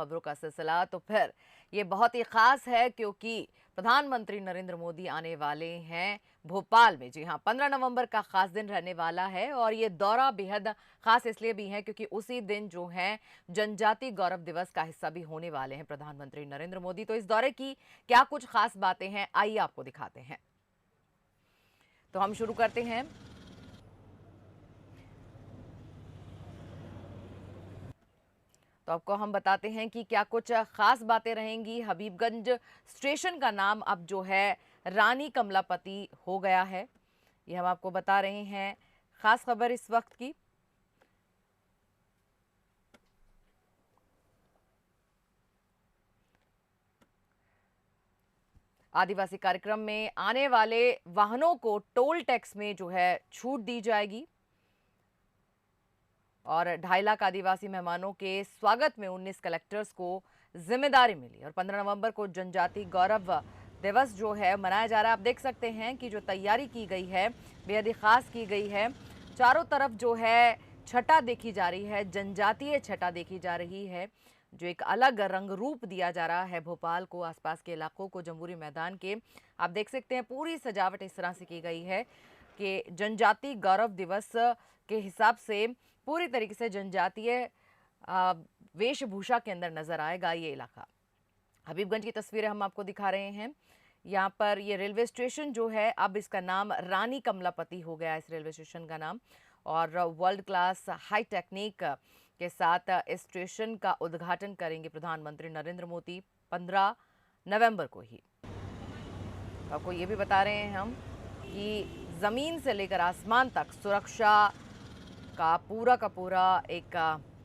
खबरों का सिलसिला तो फिर ये बहुत ही खास है क्योंकि प्रधानमंत्री नरेंद्र मोदी आने वाले हैं भोपाल में। जी हां, 15 नवंबर का खास दिन रहने वाला है और ये दौरा बेहद खास इसलिए भी है क्योंकि उसी दिन जो है जनजाति गौरव दिवस का हिस्सा भी होने वाले हैं प्रधानमंत्री नरेंद्र मोदी। तो इस दौरे की क्या कुछ खास बातें हैं, आइए आपको दिखाते हैं। तो हम शुरू करते हैं। तो आपको हम बताते हैं कि क्या कुछ खास बातें रहेंगी। हबीबगंज स्टेशन का नाम अब जो है रानी कमलापति हो गया है, ये हम आपको बता रहे हैं। खास खबर इस वक्त की। आदिवासी कार्यक्रम में आने वाले वाहनों को टोल टैक्स में जो है छूट दी जाएगी और 2.5 लाख आदिवासी मेहमानों के स्वागत में 19 कलेक्टर्स को जिम्मेदारी मिली और 15 नवंबर को जनजाति गौरव दिवस जो है मनाया जा रहा है। आप देख सकते हैं कि जो तैयारी की गई है बेहद ही खास की गई है। चारों तरफ जो है छटा देखी जा रही है, जनजातीय छटा देखी जा रही है, जो एक अलग रंग रूप दिया जा रहा है भोपाल को, आसपास के इलाकों को, जमहूरी मैदान के। आप देख सकते हैं पूरी सजावट इस तरह से की गई है कि जनजाति गौरव दिवस के हिसाब से पूरी तरीके से जनजातीय वेशभूषा के अंदर नजर आएगा ये इलाका। हबीबगंज की तस्वीरें हम आपको दिखा रहे हैं। यहाँ पर ये रेलवे स्टेशन जो है अब इसका नाम रानी कमलापति हो गया, इस रेलवे स्टेशन का नाम। और वर्ल्ड क्लास हाई टेक्निक के साथ इस स्टेशन का उद्घाटन करेंगे प्रधानमंत्री नरेंद्र मोदी 15 नवंबर को ही। आपको ये भी बता रहे हैं हम कि जमीन से लेकर आसमान तक सुरक्षा का पूरा एक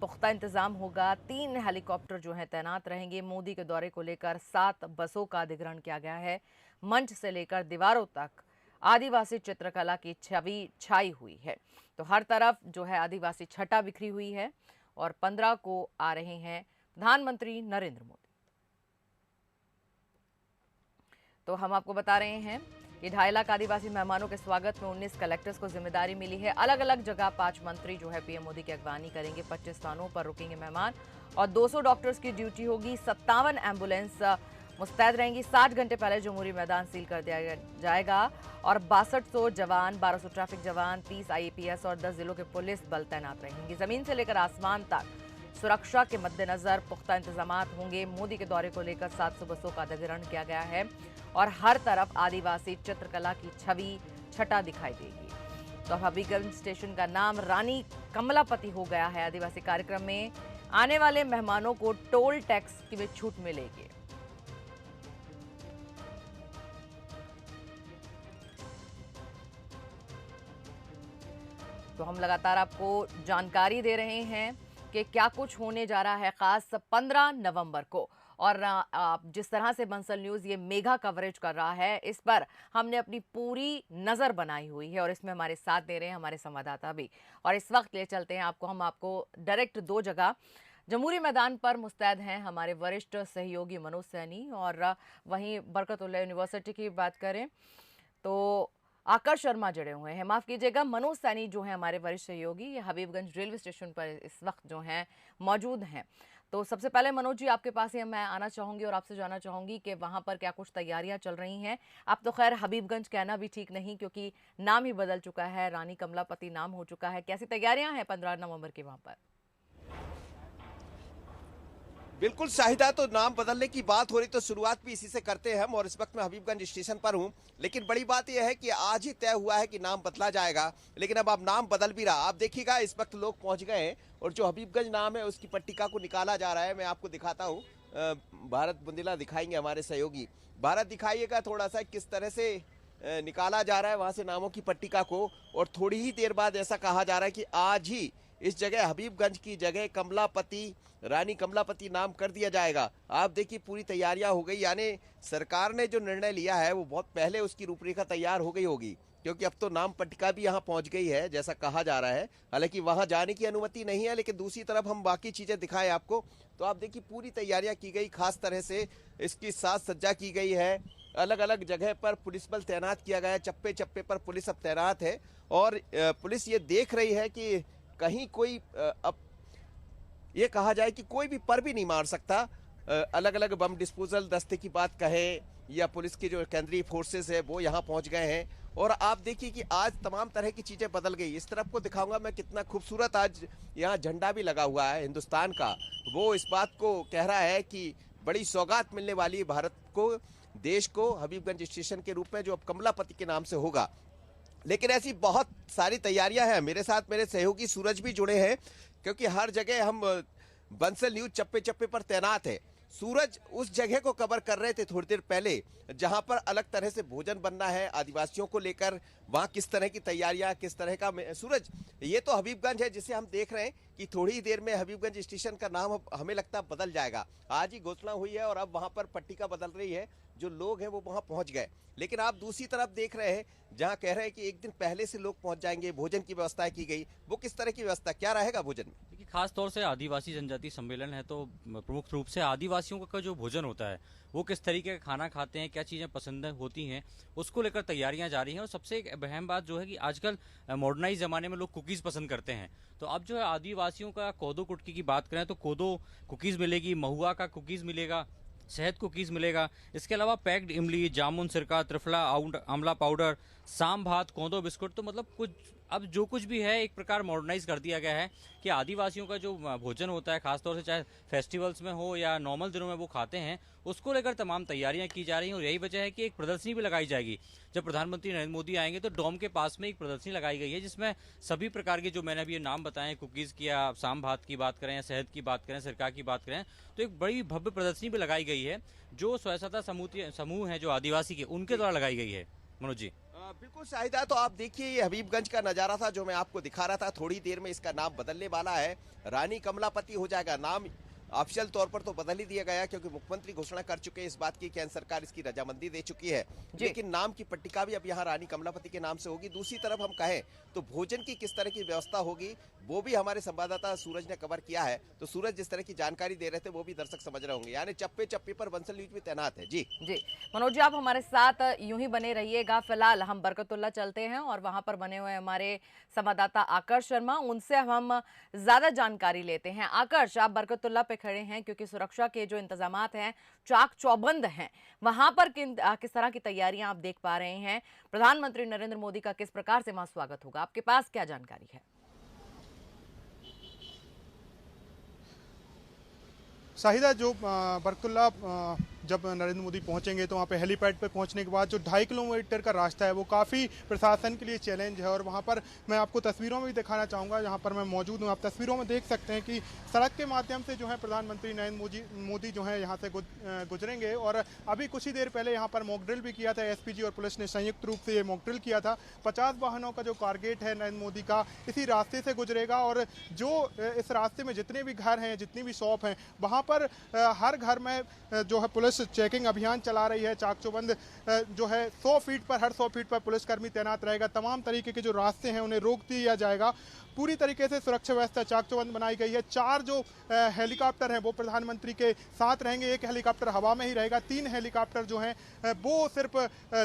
पुख्ता इंतजाम होगा। 3 हेलीकॉप्टर जो हैं तैनात रहेंगे। मोदी के दौरे को लेकर 7 बसों का अधिग्रहण किया गया है। मंच से लेकर दीवारों तक आदिवासी चित्रकला की छवि छाई हुई है। तो हर तरफ जो है आदिवासी छटा बिखरी हुई है और 15 को आ रहे हैं प्रधानमंत्री नरेंद्र मोदी। तो हम आपको बता रहे हैं कि 2.5 लाख आदिवासी मेहमानों के स्वागत में 19 कलेक्टर्स को जिम्मेदारी मिली है। अलग अलग जगह 5 मंत्री जो है पीएम मोदी की अगवानी करेंगे। 25 स्थानों पर रुकेंगे मेहमान और 200 डॉक्टर्स की ड्यूटी होगी। 57 एम्बुलेंस मुस्तैद रहेंगी। 60 घंटे पहले जमहूरी मैदान सील कर दिया जाएगा और 6200 जवान, 1200 ट्रैफिक जवान, 30 IAPS और 10 जिलों के पुलिस बल तैनात रहेंगे। जमीन से लेकर आसमान तक सुरक्षा के मद्देनजर पुख्ता इंतजाम होंगे। मोदी के दौरे को लेकर 700 बसों का अधिग्रहण किया गया है और हर तरफ आदिवासी चित्रकला की छवि छटा दिखाई देगी। तो हबीबगंज स्टेशन का नाम रानी कमलापति हो गया है। आदिवासी कार्यक्रम में आने वाले मेहमानों को टोल टैक्स की भी छूट मिलेगी। तो हम लगातार आपको जानकारी दे रहे हैं कि क्या कुछ होने जा रहा है खास 15 नवंबर को। और जिस तरह से बंसल न्यूज़ ये मेगा कवरेज कर रहा है, इस पर हमने अपनी पूरी नज़र बनाई हुई है और इसमें हमारे साथ दे रहे हैं हमारे संवाददाता भी। और इस वक्त ले चलते हैं हम आपको डायरेक्ट 2 जगह जमहूरी मैदान पर मुस्तैद हैं हमारे वरिष्ठ सहयोगी मनोज सैनी और वहीं बरकतुल्लाह यूनिवर्सिटी की बात करें तो आकाश शर्मा जुड़े हुए हैं। माफ़ कीजिएगा, मनोज सैनी जो है हमारे वरिष्ठ सहयोगी, ये हबीबगंज रेलवे स्टेशन पर इस वक्त जो हैं मौजूद हैं। तो सबसे पहले मनोज जी आपके पास ही मैं आना चाहूँगी और आपसे जानना चाहूँगी कि वहाँ पर क्या कुछ तैयारियाँ चल रही हैं। अब तो खैर हबीबगंज कहना भी ठीक नहीं क्योंकि नाम ही बदल चुका है, रानी कमलापति नाम हो चुका है। कैसी तैयारियाँ हैं 15 नवंबर की वहाँ पर? बिल्कुल शाहिदा, तो नाम बदलने की बात हो रही तो शुरुआत भी इसी से करते हैं हम। और इस वक्त मैं हबीबगंज स्टेशन पर हूं, लेकिन बड़ी बात यह है कि आज ही तय हुआ है कि नाम बदला जाएगा, लेकिन अब नाम बदल भी रहा। आप देखिएगा इस वक्त लोग पहुंच गए हैं और जो हबीबगंज नाम है उसकी पट्टिका को निकाला जा रहा है। मैं आपको दिखाता हूँ, भारत बुंदेला दिखाएंगे हमारे सहयोगी। भारत दिखाइएगा थोड़ा सा किस तरह से निकाला जा रहा है वहां से नामों की पट्टिका को। और थोड़ी ही देर बाद ऐसा कहा जा रहा है कि आज ही इस जगह हबीबगंज की जगह कमलापति, रानी कमलापति नाम कर दिया जाएगा। आप देखिए पूरी तैयारियां हो गई, यानी सरकार ने जो निर्णय लिया है वो बहुत पहले उसकी रूपरेखा तैयार हो गई होगी, क्योंकि अब तो नाम पट्टिका भी यहाँ पहुंच गई है जैसा कहा जा रहा है। हालांकि वहां जाने की अनुमति नहीं है, लेकिन दूसरी तरफ हम बाकी चीजें दिखाएं आपको। तो आप देखिए पूरी तैयारियां की गई, खास तरह से इसकी साज सज्जा की गई है। अलग अलग जगह पर पुलिस बल तैनात किया गया है, चप्पे चप्पे पर पुलिस अब तैनात है और पुलिस ये देख रही है कि कहीं कोई अब ये कहा जाए कि कोई भी पर भी नहीं मार सकता। अलग अलग बम डिस्पोजल दस्ते की बात कहें या पुलिस की जो केंद्रीय फोर्सेस है वो यहाँ पहुंच गए हैं। और आप देखिए कि आज तमाम तरह की चीजें बदल गई। इस तरफ को दिखाऊंगा मैं कितना खूबसूरत आज यहाँ झंडा भी लगा हुआ है हिंदुस्तान का। वो इस बात को कह रहा है कि बड़ी सौगात मिलने वाली है भारत को, देश को, हबीबगंज स्टेशन के रूप में जो अब कमलापति के नाम से होगा। लेकिन ऐसी बहुत सारी तैयारियां हैं। मेरे साथ मेरे सहयोगी सूरज भी जुड़े हैं, क्योंकि हर जगह हम बंसल न्यूज चप्पे चप्पे पर तैनात है। सूरज उस जगह को कवर कर रहे थे थोड़ी देर पहले जहां पर अलग तरह से भोजन बनना है आदिवासियों को लेकर, वहां किस तरह की तैयारियां, किस तरह का। सूरज, ये तो हबीबगंज है जिसे हम देख रहे हैं कि थोड़ी ही देर में हबीबगंज स्टेशन का नाम हमें लगता है बदल जाएगा। आज ही घोषणा हुई है और अब वहां पर पट्टिका बदल रही है, जो लोग हैं वो वहां पहुंच गए। लेकिन आप दूसरी तरफ देख रहे हैं जहां कह रहे हैं कि एक दिन पहले से लोग पहुंच जाएंगे, भोजन की व्यवस्था की गई। वो किस तरह की व्यवस्था, क्या रहेगा भोजन में? देखिए, खास तौर से आदिवासी जनजाति सम्मेलन है तो प्रमुख रूप से आदिवासियों का जो भोजन होता है वो किस तरीके का खाना खाते हैं, क्या चीजें पसंद होती हैं, उसको लेकर तैयारियां जारी हैं। और सबसे एक अहम बात जो है कि आजकल मॉडर्नाइज जमाने में लोग कुकीज पसंद करते हैं, तो अब जो है आदिवासियों का कोदो कुटकी की बात करें तो कोदो कुकीज मिलेगी, महुआ का कुकीज मिलेगा, शहद कुकीज मिलेगा। इसके अलावा पैक्ड इमली, जामुन, सिरका, त्रिफला, आंवला पाउडर, साम भात, कोंदो बिस्कुट, तो मतलब कुछ अब जो कुछ भी है एक प्रकार मॉडर्नाइज कर दिया गया है कि आदिवासियों का जो भोजन होता है, खासतौर से चाहे फेस्टिवल्स में हो या नॉर्मल दिनों में वो खाते हैं, उसको लेकर तमाम तैयारियां की जा रही हैं। और यही वजह है कि एक प्रदर्शनी भी लगाई जाएगी। जब प्रधानमंत्री नरेंद्र मोदी आएंगे तो डोम के पास में एक प्रदर्शनी लगाई गई है जिसमें सभी प्रकार के जो मैंने अभी ये नाम बताए, कुकीज की या साम भात की बात करें या शहद की बात करें, सिरका की बात करें, तो एक बड़ी भव्य प्रदर्शनी भी लगाई गई है जो स्वयं सहायता समूह है जो आदिवासी के, उनके द्वारा लगाई गई है। मनोज जी, बिल्कुल शाहिदा, तो आप देखिए ये हबीबगंज का नजारा था जो मैं आपको दिखा रहा था। थोड़ी देर में इसका नाम बदलने वाला है, रानी कमलापति हो जाएगा। नाम ऑफिशियल तौर पर तो बदल ही दिया गया क्योंकि मुख्यमंत्री घोषणा कर चुके हैं इस बात की, केंद्र सरकार इसकी रजामंदी दे चुकी है। लेकिन नाम की पट्टिका भी अब यहाँ रानी कमलापति के नाम से होगी। दूसरी तरफ हम कहें तो भोजन की किस तरह की व्यवस्था होगी वो भी हमारे संवाददाता सूरज ने कवर किया है। तो सूरज जिस तरह की जानकारी दे रहे थे वो भी दर्शक समझ रहे होंगे, यानी चप्पे चप्पे पर बंसल न्यूज भी तैनात है। जी जी मनोज जी, आप हमारे साथ यूं ही बने रहिएगा। फिलहाल हम बरकतुल्ला चलते हैं और वहां पर बने हुए हमारे संवाददाता आकर्ष शर्मा, उनसे हम ज्यादा जानकारी लेते हैं। आकर्ष, आप बरकतुल्ला पे खड़े हैं क्योंकि सुरक्षा के जो इंतजामात हैं चाक चौबंद हैं, वहां पर किस तरह की तैयारियां आप देख पा रहे हैं? प्रधानमंत्री नरेंद्र मोदी का किस प्रकार से वहां स्वागत होगा, आपके पास क्या जानकारी है? शाहिदा, जो बरकतुल्ला जब नरेंद्र मोदी पहुंचेंगे तो वहाँ पे हेलीपैड पे पहुंचने के बाद जो 2.5 किलोमीटर का रास्ता है वो काफ़ी प्रशासन के लिए चैलेंज है। और वहाँ पर मैं आपको तस्वीरों में भी दिखाना चाहूँगा, जहाँ पर मैं मौजूद हूँ। आप तस्वीरों में देख सकते हैं कि सड़क के माध्यम से जो है प्रधानमंत्री नरेंद्र मोदी जो है यहाँ से गुजरेंगे। और अभी कुछ ही देर पहले यहाँ पर मॉक ड्रिल भी किया था, एसपीजी और पुलिस ने संयुक्त रूप से ये मॉक ड्रिल किया था। 50 वाहनों का जो कारगेट है नरेंद्र मोदी का इसी रास्ते से गुजरेगा। और जो इस रास्ते में जितने भी घर हैं, जितनी भी शॉप हैं, वहाँ पर हर घर में जो है पुलिस चेकिंग अभियान चला रही है। चाक चौबंद जो है 100 फीट पर, हर 100 फीट पर पुलिसकर्मी तैनात रहेगा। तमाम तरीके के जो रास्ते हैं उन्हें रोक दिया जाएगा। पूरी तरीके से सुरक्षा व्यवस्था चाक चौबंद बनाई गई है। 4 जो हेलीकॉप्टर हैं वो प्रधानमंत्री के साथ रहेंगे। एक हेलीकॉप्टर हवा में ही रहेगा। 3 हेलीकॉप्टर जो हैं वो सिर्फ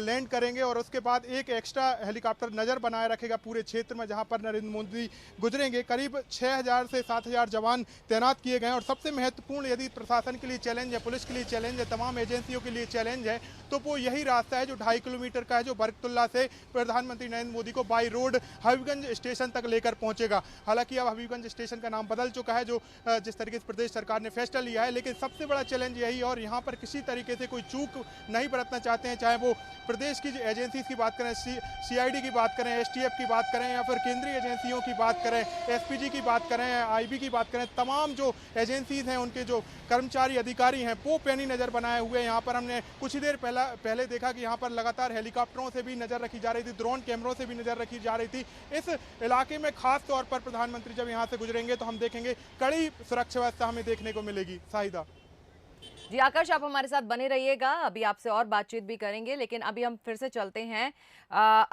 लैंड करेंगे और उसके बाद एक एक्स्ट्रा हेलीकॉप्टर नज़र बनाए रखेगा पूरे क्षेत्र में जहां पर नरेंद्र मोदी गुजरेंगे। करीब 6000 से 7000 जवान तैनात किए गए हैं। और सबसे महत्वपूर्ण, यदि प्रशासन के लिए चैलेंज है, पुलिस के लिए चैलेंज है, तमाम एजेंसियों के लिए चैलेंज है, तो वो यही रास्ता है जो 2.5 किलोमीटर का है, जो बरकतुल्ला से प्रधानमंत्री नरेंद्र मोदी को बाई रोड हबीबगंज स्टेशन तक लेकर पहुंचेगा। हालांकि अब हबीबगंज स्टेशन का नाम बदल चुका है, जो जिस तरीके से प्रदेश सरकार ने फैसला लिया है, लेकिन सबसे बड़ा चैलेंज यही। और यहाँ पर किसी तरीके से कोई चूक नहीं बरतना चाहते हैं, चाहे वो प्रदेश की एजेंसी की बात करें, सीआईडी की बात करें, एसटीएफ की बात करें, या फिर केंद्रीय एजेंसियों की बात करें, एसपीजी की बात करें, आईबी की बात करें। तमाम जो एजेंसीज हैं उनके जो कर्मचारी अधिकारी हैं वो पैनी नज़र बनाए हुए। यहाँ पर हमने कुछ ही देर पहले देखा कि यहाँ पर लगातार हेलीकॉप्टरों से भी नज़र रखी जा रही थी, ड्रोन कैमरों से भी नज़र रखी जा रही थी। इस इलाके में खास तौर पर प्रधानमंत्री जब यहाँ से गुजरेंगे तो हम देखेंगे कड़ी सुरक्षा व्यवस्था हमें देखने को मिलेगी। शाहिदा, जी आकाश, आप हमारे साथ बने रहिएगा, अभी आपसे और बातचीत भी करेंगे, लेकिन अभी हम फिर से चलते हैं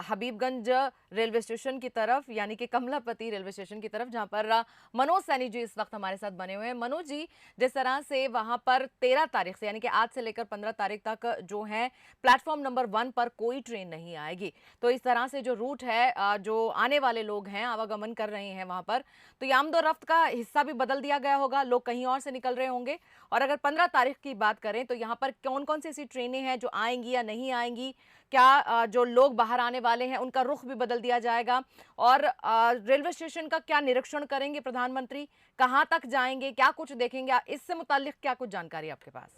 हबीबगंज रेलवे स्टेशन की तरफ, यानी कि कमलापति रेलवे स्टेशन की तरफ, जहां पर मनोज सैनी जी इस वक्त हमारे साथ बने हुए हैं। मनोज जी, जिस तरह से वहां पर 13 तारीख से, यानी कि आज से लेकर 15 तारीख तक जो है प्लेटफॉर्म नंबर 1 पर कोई ट्रेन नहीं आएगी, तो इस तरह से जो रूट है, जो आने वाले लोग हैं आवागमन कर रहे हैं वहां पर, तो ये आमदोरफ्त का हिस्सा भी बदल दिया गया होगा, लोग कहीं और से निकल रहे होंगे। और अगर 15 तारीख की बात करें तो यहाँ पर कौन कौन सी ऐसी ट्रेनें हैं जो आएंगी या नहीं आएंगी, क्या जो लोग बाहर आने वाले हैं उनका रुख भी बदल दिया जाएगा, और रेलवे स्टेशन का क्या निरीक्षण करेंगे प्रधानमंत्री, कहाँ तक जाएंगे, क्या कुछ देखेंगे, इससे मुताल्लिक क्या कुछ जानकारी आपके पास?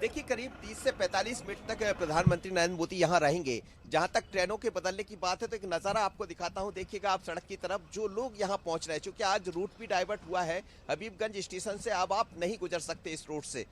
देखिए, करीब 30 से 45 मिनट तक प्रधानमंत्री नरेंद्र मोदी यहाँ रहेंगे। जहाँ तक ट्रेनों के बदलने की बात है तो एक नज़ारा आपको दिखाता हूँ। देखिएगा आप सड़क की तरफ जो लोग यहाँ पहुँच रहे हैं, क्योंकि आज रूट भी डाइवर्ट हुआ है हबीबगंज स्टेशन से, अब आप नहीं गुजर सकते इस रोड से।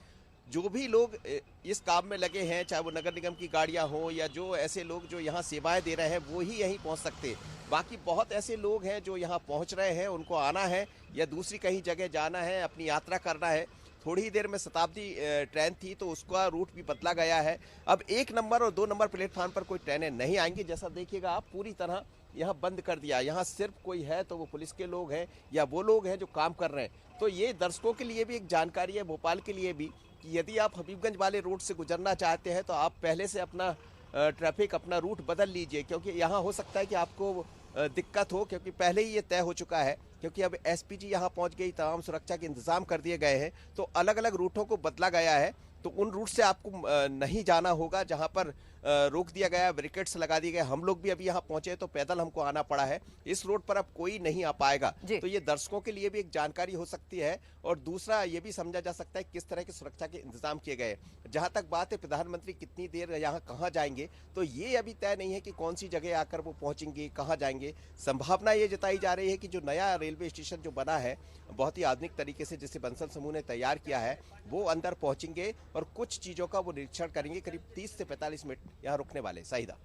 जो भी लोग इस काम में लगे हैं, चाहे वो नगर निगम की गाड़ियाँ हों या जो ऐसे लोग जो यहाँ सेवाएं दे रहे हैं, वो ही यहीं पहुँच सकते हैं। बाकी बहुत ऐसे लोग हैं जो यहाँ पहुँच रहे हैं, उनको आना है या दूसरी कहीं जगह जाना है, अपनी यात्रा करना है। थोड़ी ही देर में शताब्दी ट्रेन थी तो उसका रूट भी बदला गया है। अब 1 नंबर और 2 नंबर प्लेटफार्म पर कोई ट्रेनें नहीं आएंगी। जैसा देखिएगा आप, पूरी तरह यहाँ बंद कर दिया। यहाँ सिर्फ कोई है तो वो पुलिस के लोग हैं या वो लोग हैं जो काम कर रहे हैं। तो ये दर्शकों के लिए भी एक जानकारी है, भोपाल के लिए भी, कि यदि आप हबीबगंज वाले रूट से गुजरना चाहते हैं तो आप पहले से अपना ट्रैफिक, अपना रूट बदल लीजिए, क्योंकि यहाँ हो सकता है कि आपको दिक्कत हो, क्योंकि पहले ही ये तय हो चुका है। क्योंकि अब एसपीजी यहाँ पहुँच गई, तमाम सुरक्षा के इंतजाम कर दिए गए हैं, तो अलग अलग रूटों को बदला गया है। तो उन रूट से आपको नहीं जाना होगा जहाँ पर रोक दिया गया है, बैरिकेड्स लगा दिए गए। हम लोग भी अभी यहाँ पहुंचे तो पैदल हमको आना पड़ा है। इस रोड पर अब कोई नहीं आ पाएगा। तो ये दर्शकों के लिए भी एक जानकारी हो सकती है, और दूसरा ये भी समझा जा सकता है किस तरह की सुरक्षा के इंतजाम किए गए। जहां तक बात है प्रधानमंत्री कितनी देर यहाँ कहाँ जाएंगे, तो ये अभी तय नहीं है कि कौन सी जगह आकर वो पहुंचेंगे, कहाँ जाएंगे। संभावना ये जताई जा रही है कि जो नया रेलवे स्टेशन जो बना है बहुत ही आधुनिक तरीके से, जिसे बंसल समूह ने तैयार किया है, वो अंदर पहुंचेंगे और कुछ चीजों का वो निरीक्षण करेंगे। करीब 30 से 45 मिनट यहाँ रुकने वाले। साहिदा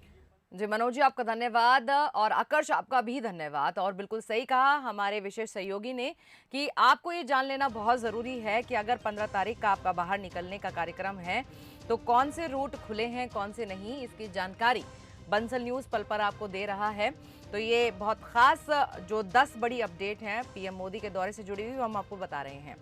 जी, मनोज जी आपका धन्यवाद, और आकर्ष आपका भी धन्यवाद। और बिल्कुल सही कहा हमारे विशेष सहयोगी ने कि आपको ये जान लेना बहुत ज़रूरी है कि अगर 15 तारीख का आपका बाहर निकलने का कार्यक्रम है तो कौन से रूट खुले हैं, कौन से नहीं, इसकी जानकारी बंसल न्यूज़ पल पर आपको दे रहा है। तो ये बहुत ख़ास जो 10 बड़ी अपडेट हैं पीएम मोदी के दौरे से जुड़ी हुई, हम आपको बता रहे हैं।